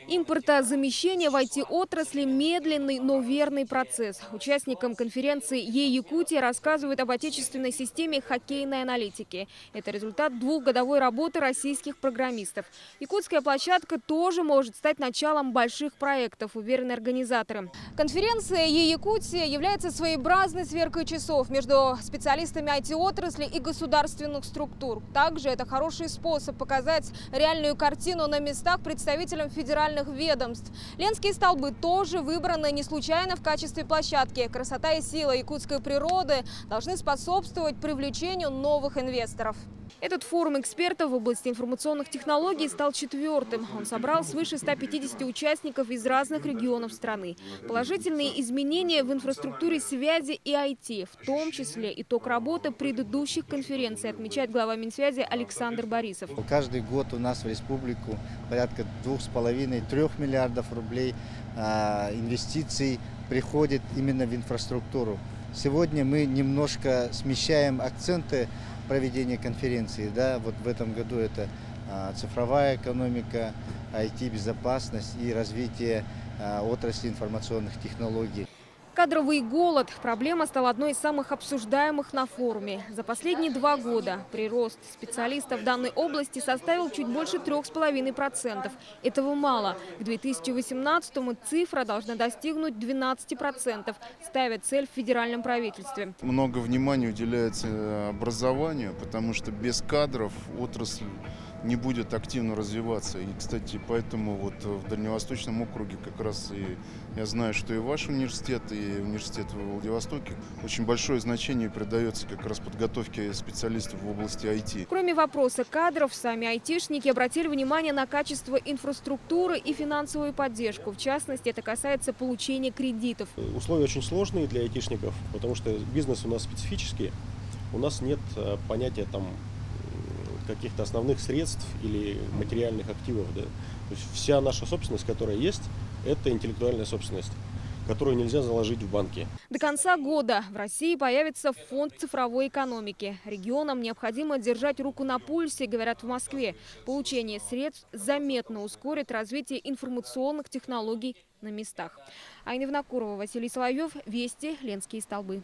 Импортозамещение в IT-отрасли – медленный, но верный процесс. Участникам конференции Е-Якутия рассказывают об отечественной системе хоккейной аналитики. Это результат двухгодовой работы российских программистов. Якутская площадка тоже может стать началом больших проектов, уверены организаторы. Конференция Е-Якутия является своеобразной сверкой часов между специалистами IT-отрасли и государственных структур. Также это хороший способ показать реальную картину на местах представителям федеральных ведомств. Ленские столбы тоже выбраны не случайно в качестве площадки. Красота и сила якутской природы должны способствовать привлечению новых инвесторов. Этот форум экспертов в области информационных технологий стал 4-м. Он собрал свыше 150 участников из разных регионов страны. Положительные изменения в инфраструктуре связи и IT, в том числе итог работы предыдущих конференций, отмечает глава Минсвязи Александр Борисов. Каждый год у нас в республику порядка 2,5–3 миллиардов рублей инвестиций приходит именно в инфраструктуру. Сегодня мы немножко смещаем акценты проведения конференции. Да? Вот в этом году это цифровая экономика, IT-безопасность и развитие отрасли информационных технологий. Кадровый голод – проблема стала одной из самых обсуждаемых на форуме. За последние 2 года прирост специалистов в данной области составил чуть больше 3,5%. Этого мало. К 2018-му цифра должна достигнуть 12%, ставят цель в федеральном правительстве. Много внимания уделяется образованию, потому что без кадров отрасль не будет активно развиваться. И, кстати, поэтому вот в Дальневосточном округе как раз и я знаю, что и ваш университет, и университет в Владивостоке очень большое значение придается как раз подготовке специалистов в области IT. Кроме вопроса кадров, сами айтишники обратили внимание на качество инфраструктуры и финансовую поддержку. В частности, это касается получения кредитов. Условия очень сложные для айтишников, потому что бизнес у нас специфический. У нас нет понятия каких-то основных средств или материальных активов. Да. То есть вся наша собственность, которая есть, это интеллектуальная собственность, которую нельзя заложить в банке. До конца года в России появится фонд цифровой экономики. Регионам необходимо держать руку на пульсе, говорят в Москве. Получение средств заметно ускорит развитие информационных технологий на местах. Айна Винокурова, Василий Соловьев, Вести, Ленские столбы.